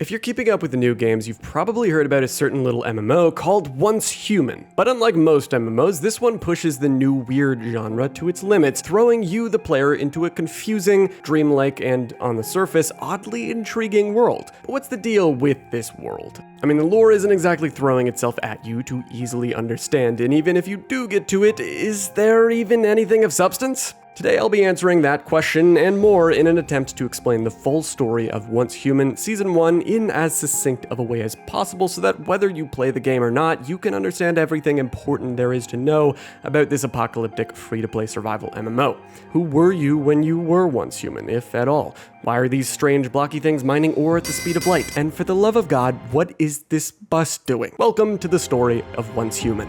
If you're keeping up with the new games, you've probably heard about a certain little MMO called Once Human. But unlike most MMOs, this one pushes the new weird genre to its limits, throwing you, the player, into a confusing, dreamlike, and, on the surface, oddly intriguing world. But what's the deal with this world? I mean, the lore isn't exactly throwing itself at you to easily understand, and even if you do get to it, is there even anything of substance? Today I'll be answering that question and more in an attempt to explain the full story of Once Human Season 1 in as succinct of a way as possible so that whether you play the game or not, you can understand everything important there is to know about this apocalyptic free-to-play survival MMO. Who were you when you were once human, if at all? Why are these strange blocky things mining ore at the speed of light? And for the love of God, what is this bus doing? Welcome to the story of Once Human.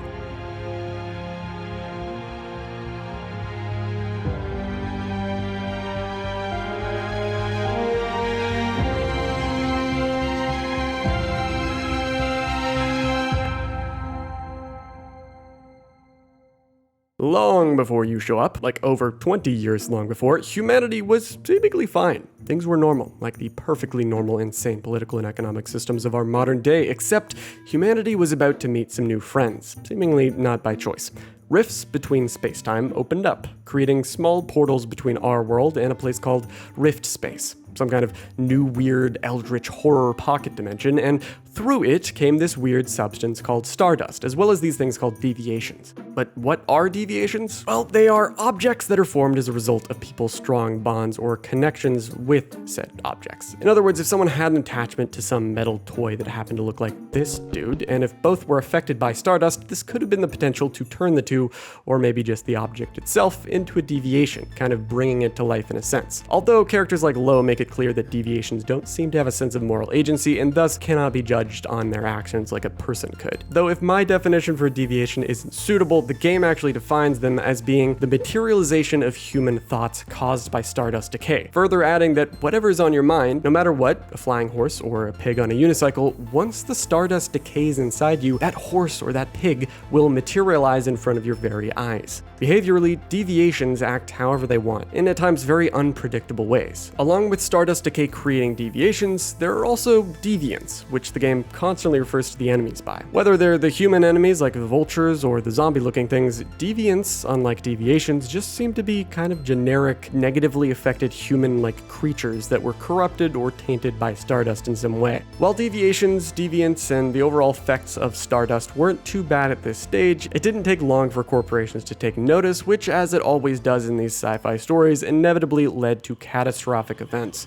Long before you show up, like over 20 years long before, humanity was seemingly fine. Things were normal, like the perfectly normal, insane political and economic systems of our modern day, except humanity was about to meet some new friends, seemingly not by choice. Rifts between space-time opened up, creating small portals between our world and a place called Rift Space, some kind of new weird eldritch horror pocket dimension, and through it came this weird substance called stardust, as well as these things called deviations. But what are deviations? Well, they are objects that are formed as a result of people's strong bonds or connections with said objects. In other words, if someone had an attachment to some metal toy that happened to look like this dude, and if both were affected by stardust, this could have been the potential to turn the two, or maybe just the object itself, into a deviation, kind of bringing it to life in a sense. Although characters like Lo make it clear that deviations don't seem to have a sense of moral agency and thus cannot be judged on their actions like a person could. Though if my definition for a deviation isn't suitable, the game actually defines them as being the materialization of human thoughts caused by stardust decay, further adding that whatever is on your mind, no matter what, a flying horse or a pig on a unicycle, once the stardust decays inside you, that horse or that pig will materialize in front of your very eyes. Behaviorally, deviations act however they want, in at times very unpredictable ways. Along with stardust decay creating deviations, there are also deviants, which the game constantly refers to the enemies by. Whether they're the human enemies like the vultures or the zombie-looking things, deviants, unlike deviations, just seem to be kind of generic, negatively affected human-like creatures that were corrupted or tainted by stardust in some way. While deviations, deviants, and the overall effects of stardust weren't too bad at this stage, it didn't take long for corporations to take notice, which, as it always does in these sci-fi stories, inevitably led to catastrophic events.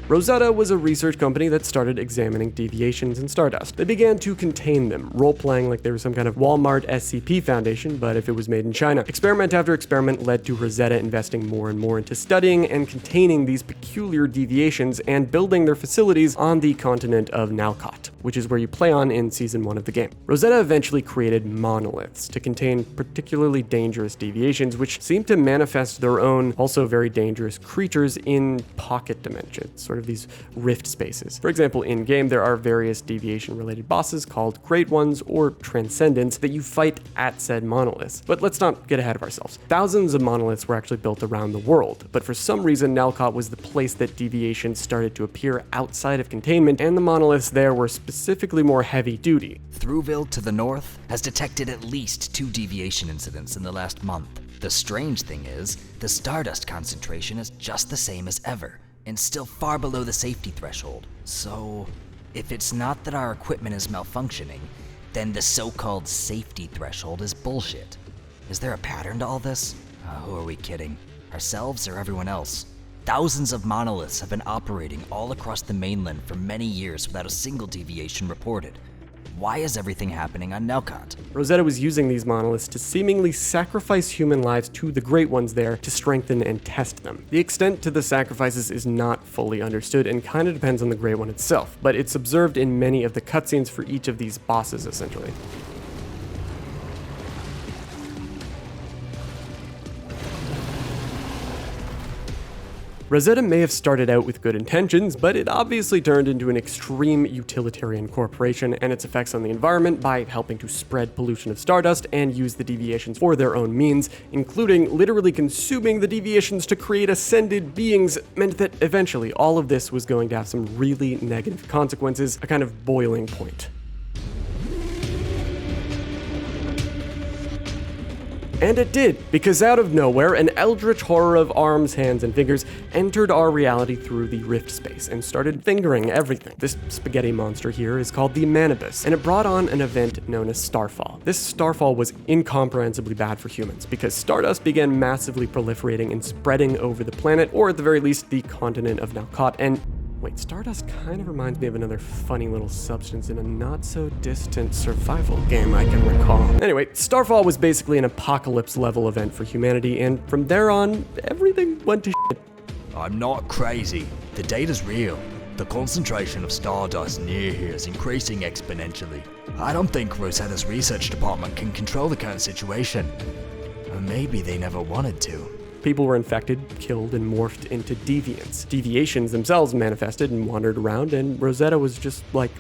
Rosetta was a research company that started examining deviations in stardust. They began to contain them, role-playing like they were some kind of Walmart SCP Foundation, but if it was made in China. Experiment after experiment led to Rosetta investing more and more into studying and containing these peculiar deviations and building their facilities on the continent of Nalcott, which is where you play on in Season 1 of the game. Rosetta eventually created monoliths to contain particularly dangerous deviations, which seem to manifest their own, also very dangerous creatures in pocket dimensions, sort of these rift spaces. For example, in-game, there are various deviation-related bosses called Great Ones or Transcendents that you fight at said monoliths. But let's not get ahead of ourselves. Thousands of monoliths were actually built around the world, but for some reason, Nalcott was the place that deviations started to appear outside of containment, and the monoliths there were specifically more heavy-duty. Thruwville to the north has detected at least 2 deviation incidents in the last month. The strange thing is, the stardust concentration is just the same as ever, and still far below the safety threshold. So, if it's not that our equipment is malfunctioning, then the so-called safety threshold is bullshit. Is there a pattern to all this? Who are we kidding? Ourselves or everyone else? Thousands of monoliths have been operating all across the mainland for many years without a single deviation reported. Why is everything happening on Nalcott? Rosetta was using these monoliths to seemingly sacrifice human lives to the Great Ones there to strengthen and test them. The extent to the sacrifices is not fully understood and kind of depends on the Great One itself, but it's observed in many of the cutscenes for each of these bosses, essentially. Rosetta may have started out with good intentions, but it obviously turned into an extreme utilitarian corporation, and its effects on the environment by helping to spread pollution of stardust and use the deviations for their own means, including literally consuming the deviations to create ascended beings, meant that eventually all of this was going to have some really negative consequences, a kind of boiling point. And it did, because out of nowhere, an eldritch horror of arms, hands, and fingers entered our reality through the rift space and started fingering everything. This spaghetti monster here is called the MMO, and it brought on an event known as Starfall. This Starfall was incomprehensibly bad for humans, because stardust began massively proliferating and spreading over the planet, or at the very least, the continent of Nalcott, and wait, stardust kind of reminds me of another funny little substance in a not-so-distant survival game I can recall. Anyway, Starfall was basically an apocalypse-level event for humanity, and from there on, everything went to shit. I'm not crazy. The data's real. The concentration of stardust near here is increasing exponentially. I don't think Rosetta's research department can control the current situation. Or maybe they never wanted to. People were infected, killed, and morphed into deviants. Deviations themselves manifested and wandered around, and Rosetta was just like,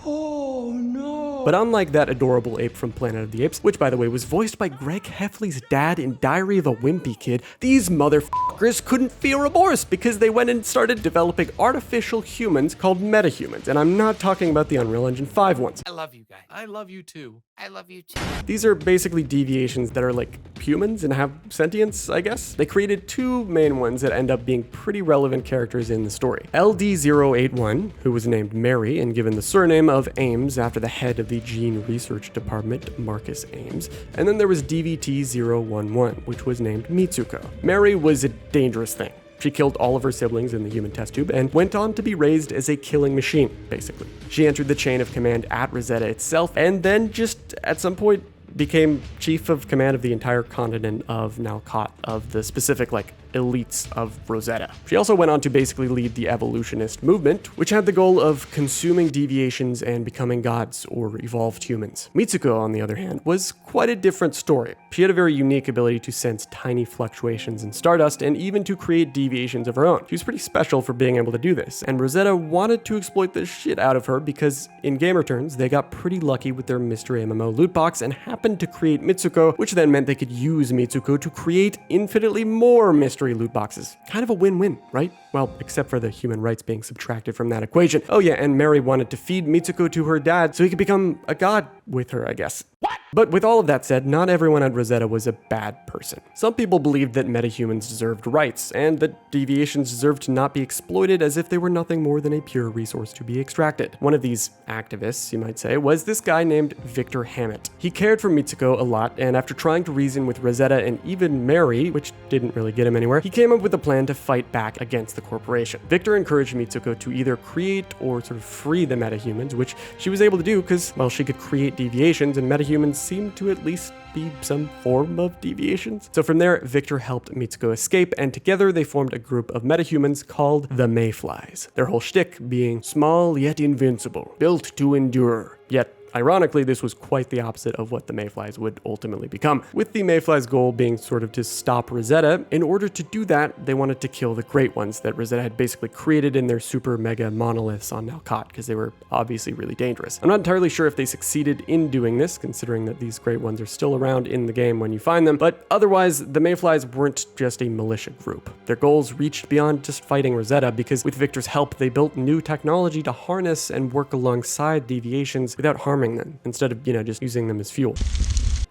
oh no. But unlike that adorable ape from Planet of the Apes, which by the way was voiced by Greg Heffley's dad in Diary of a Wimpy Kid, these motherfuckers couldn't feel remorse because they went and started developing artificial humans called metahumans. And I'm not talking about the Unreal Engine 5 ones. I love you guys. I love you too. I love you too. These are basically deviations that are like humans and have sentience, I guess. They created two main ones that end up being pretty relevant characters in the story. LD-081, who was named Mary and given the surname of Ames after the head of the Gene Research Department, Marcus Ames. And then there was DVT-011, which was named Mitsuko. Mary was a dangerous thing. She killed all of her siblings in the human test tube and went on to be raised as a killing machine, basically. She entered the chain of command at Rosetta itself, and then just at some point became chief of command of the entire continent of Nalcott, of the specific, elites of Rosetta. She also went on to basically lead the evolutionist movement, which had the goal of consuming deviations and becoming gods or evolved humans. Mitsuko, on the other hand, was quite a different story. She had a very unique ability to sense tiny fluctuations in stardust and even to create deviations of her own. She was pretty special for being able to do this, and Rosetta wanted to exploit the shit out of her because, in gamer terms, they got pretty lucky with their Mystery MMO loot box and happened to create Mitsuko, which then meant they could use Mitsuko to create infinitely more mystery loot boxes. Kind of a win-win, right? Well, except for the human rights being subtracted from that equation. Oh yeah, and Mary wanted to feed Mitsuko to her dad so he could become a god with her, I guess. What? But with all of that said, not everyone at Rosetta was a bad person. Some people believed that metahumans deserved rights, and that deviations deserved to not be exploited as if they were nothing more than a pure resource to be extracted. One of these activists, you might say, was this guy named Victor Hammett. He cared for Mitsuko a lot, and after trying to reason with Rosetta and even Mary, which didn't really get him anywhere, he came up with a plan to fight back against the corporation. Victor encouraged Mitsuko to either create or sort of free the metahumans, which she was able to do because, well, she could create deviations, and metahumans seemed to at least be some form of deviations. So from there, Victor helped Mitsuko escape, and together they formed a group of metahumans called the Mayflies. Their whole shtick being small yet invincible, built to endure. Yet, ironically, this was quite the opposite of what the Mayflies would ultimately become, with the Mayflies' goal being sort of to stop Rosetta. In order to do that, they wanted to kill the Great Ones that Rosetta had basically created in their super mega monoliths on Nalcott, because they were obviously really dangerous. I'm not entirely sure if they succeeded in doing this, considering that these Great Ones are still around in the game when you find them, but otherwise, the Mayflies weren't just a militia group. Their goals reached beyond just fighting Rosetta, because with Victor's help, they built new technology to harness and work alongside deviations without harming them, instead of, just using them as fuel.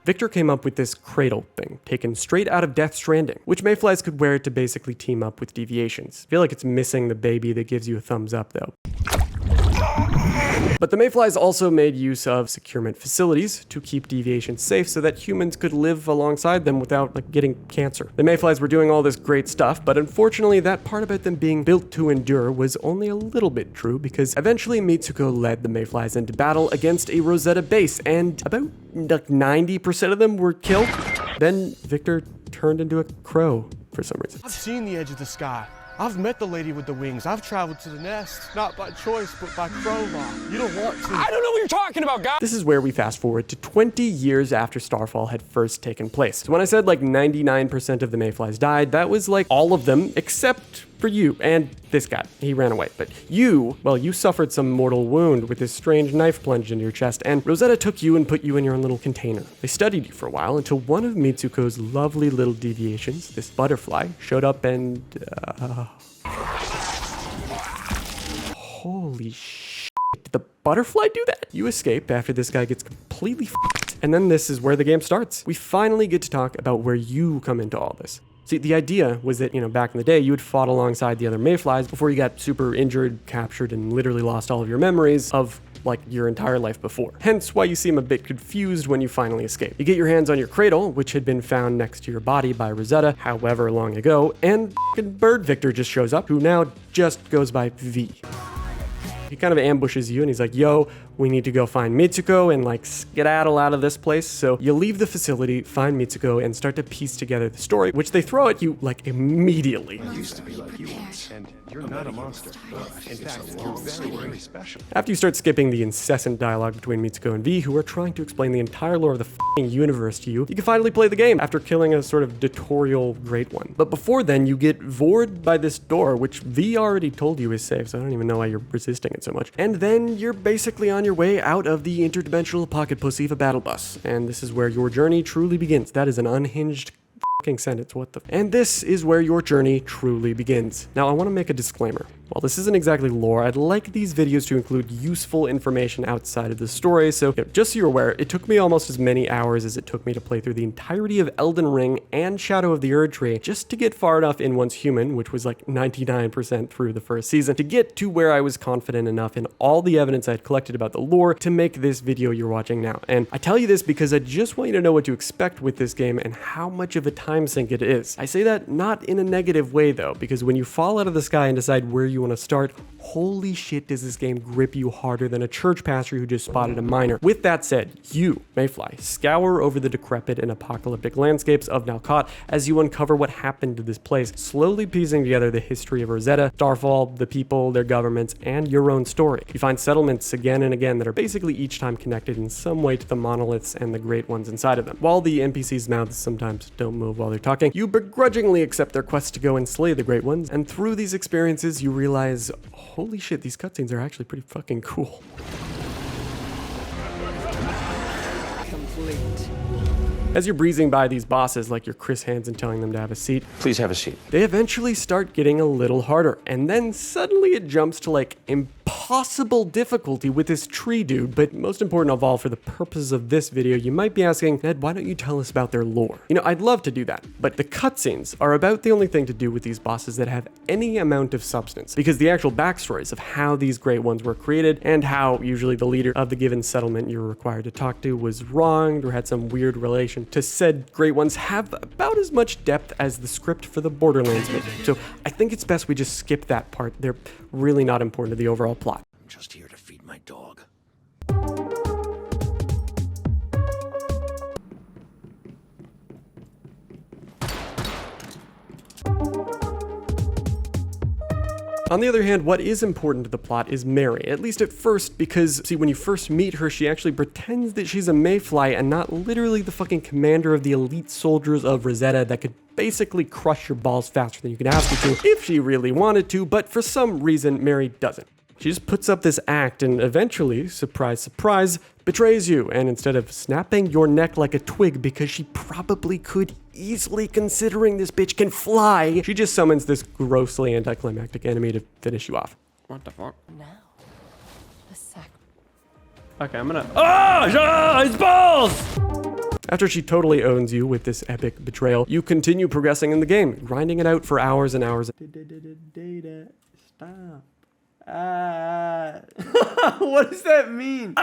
Victor came up with this cradle thing, taken straight out of Death Stranding, which Mayflies could wear to basically team up with deviations. I feel like it's missing the baby that gives you a thumbs up, though. But the Mayflies also made use of securement facilities to keep deviations safe so that humans could live alongside them without, getting cancer. The Mayflies were doing all this great stuff, but unfortunately that part about them being built to endure was only a little bit true, because eventually Mitsuko led the Mayflies into battle against a Rosetta base, and about 90% of them were killed. Then Victor turned into a crow for some reason. I've seen the edge of the sky. I've met the lady with the wings. I've traveled to the nest, not by choice, but by crowbar. You don't want to. I don't know what you're talking about, guys. This is where we fast forward to 20 years after Starfall had first taken place. So when I said like 99% of the mayflies died, that was like all of them except for you and this guy. He ran away. But you, well, you suffered some mortal wound with this strange knife plunged into your chest, and Rosetta took you and put you in your own little container. They studied you for a while until one of Mitsuko's lovely little deviations, this butterfly, showed up and holy shit. Did the butterfly do that? You escape after this guy gets completely f***ed. And then this is where the game starts. We finally get to talk about where you come into all this. See, the idea was that, back in the day, you had fought alongside the other mayflies before you got super injured, captured, and literally lost all of your memories of like your entire life before. Hence why you seem a bit confused when you finally escape. You get your hands on your cradle, which had been found next to your body by Rosetta however long ago, and Bird Victor just shows up, who now just goes by V. He kind of ambushes you and he's like, yo, we need to go find Mitsuko and like skedaddle out of this place. So you leave the facility, find Mitsuko, and start to piece together the story, which they throw at you like immediately. I used to be like you once, and you're not a monster. In fact, you're very, very special. After you start skipping the incessant dialogue between Mitsuko and V, who are trying to explain the entire lore of the f***ing universe to you, you can finally play the game after killing a sort of tutorial great one. But before then, you get vored by this door, which V already told you is safe, so I don't even know why you're resisting it so much. And then you're basically on your way out of the interdimensional pocket pussy of a battle bus. And this is where your journey truly begins. That is an unhinged f***ing sentence, what the And this is where your journey truly begins. Now, I want to make a disclaimer. While this isn't exactly lore, I'd like these videos to include useful information outside of the story, so just so you're aware, it took me almost as many hours as it took me to play through the entirety of Elden Ring and Shadow of the Erdtree just to get far enough in Once Human, which was like 99% through the first season, to get to where I was confident enough in all the evidence I'd collected about the lore to make this video you're watching now. And I tell you this because I just want you to know what to expect with this game and how much of a time sink it is. I say that not in a negative way though, because when you fall out of the sky and decide where you want to start, holy shit does this game grip you harder than a church pastor who just spotted a miner. With that said, you, Mayfly, scour over the decrepit and apocalyptic landscapes of Nalcott as you uncover what happened to this place, slowly piecing together the history of Rosetta, Starfall, the people, their governments, and your own story. You find settlements again and again that are basically each time connected in some way to the monoliths and the great ones inside of them. While the NPCs' mouths sometimes don't move while they're talking, you begrudgingly accept their quest to go and slay the great ones, and through these experiences you realize, holy shit, these cutscenes are actually pretty fucking cool. Complete. As you're breezing by these bosses like you're Chris Hansen telling them to have a seat, Please have a seat. they eventually start getting a little harder, and then suddenly it jumps to like impossible difficulty with this tree dude. But most important of all, for the purposes of this video, you might be asking, Ned, why don't you tell us about their lore? I'd love to do that, but the cutscenes are about the only thing to do with these bosses that have any amount of substance, because the actual backstories of how these great ones were created and how usually the leader of the given settlement you're required to talk to was wronged or had some weird relation to said great ones have about as much depth as the script for the Borderlands movie. So I think it's best we just skip that part. They're really not important to the overall plot. I'm just here to feed my dog. On the other hand, what is important to the plot is Mary, at least at first, because, see, when you first meet her, she actually pretends that she's a mayfly and not literally the fucking commander of the elite soldiers of Rosetta that could basically crush your balls faster than you could ask her to if she really wanted to, but for some reason, Mary doesn't. She just puts up this act and eventually, surprise, surprise, betrays you, and instead of snapping your neck like a twig because she probably could easily, considering this bitch can fly, she just summons this grossly anticlimactic enemy to finish you off. What the fuck? Now, a sack. Okay, I'm gonna... his balls! After she totally owns you with this epic betrayal, you continue progressing in the game, grinding it out for hours and hours. Data, stop. What does that mean?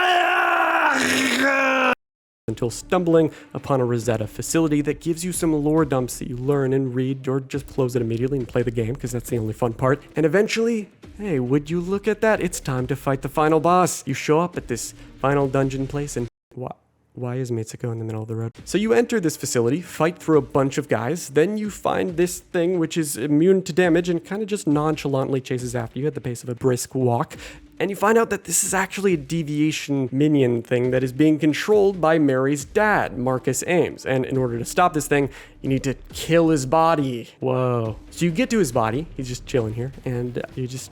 Until stumbling upon a Rosetta facility that gives you some lore dumps that you learn and read, or just close it immediately and play the game, because that's the only fun part. And eventually, hey, would you look at that? It's time to fight the final boss. You show up at this final dungeon place and what? Why is Mitsuko in the middle of the road? So you enter this facility, fight through a bunch of guys, then you find this thing which is immune to damage and kind of just nonchalantly chases after you at the pace of a brisk walk. And you find out that this is actually a deviation minion thing that is being controlled by Mary's dad, Marcus Ames. And in order to stop this thing, you need to kill his body. Whoa. So you get to his body, he's just chilling here, and you just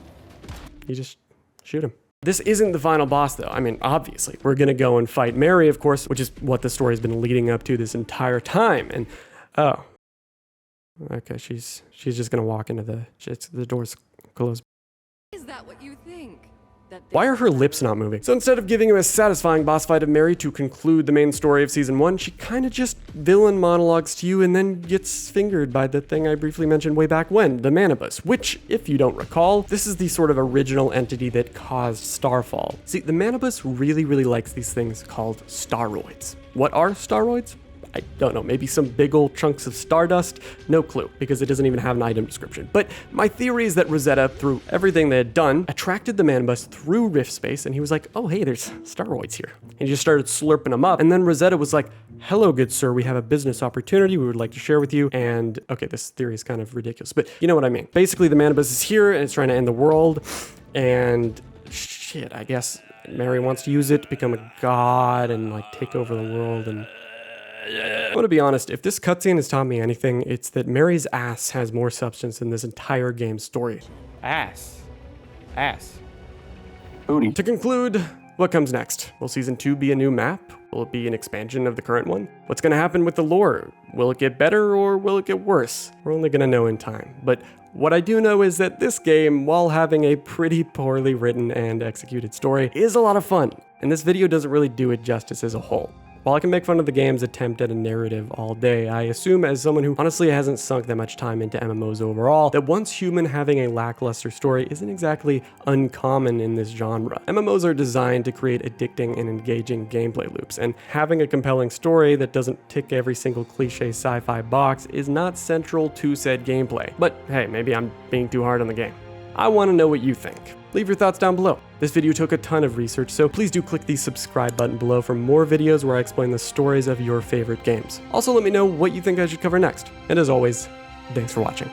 shoot him. This isn't the final boss though. I mean, obviously, we're gonna go and fight Mary, of course, which is what the story's been leading up to this entire time. And, oh. Okay, she's just gonna walk into the door's closed. Is that what you think? Why are her lips not moving? So instead of giving you a satisfying boss fight of Mary to conclude the main story of season 1, she kind of just villain monologues to you and then gets fingered by the thing I briefly mentioned way back when, the Manibus, which, if you don't recall, this is the sort of original entity that caused Starfall. See, the Manibus really likes these things called staroids. What are staroids? I don't know, maybe some big old chunks of stardust? No clue, because it doesn't even have an item description. But my theory is that Rosetta, through everything they had done, attracted the Manibus through Rift Space, and he was like, oh hey, there's staroids here. And he just started slurping them up, and then Rosetta was like, hello good sir, we have a business opportunity we would like to share with you, and okay, this theory is kind of ridiculous, but you know what I mean. Basically, the Manibus is here, and it's trying to end the world, and shit, I guess Mary wants to use it to become a god and like take over the world, and I'm gonna be honest, if this cutscene has taught me anything, it's that Mary's ass has more substance than this entire game's story. Ass. Booty. To conclude, what comes next? Will season 2 be a new map? Will it be an expansion of the current one? What's gonna happen with the lore? Will it get better or will it get worse? We're only gonna know in time. But what I do know is that this game, while having a pretty poorly written and executed story, is a lot of fun. And this video doesn't really do it justice as a whole. While I can make fun of the game's attempt at a narrative all day, I assume as someone who honestly hasn't sunk that much time into MMOs overall, that Once Human having a lackluster story isn't exactly uncommon in this genre. MMOs are designed to create addicting and engaging gameplay loops, and having a compelling story that doesn't tick every single cliche sci-fi box is not central to said gameplay. But hey, maybe I'm being too hard on the game. I want to know what you think. Leave your thoughts down below. This video took a ton of research, so please do click the subscribe button below for more videos where I explain the stories of your favorite games. Also, let me know what you think I should cover next. And as always, thanks for watching.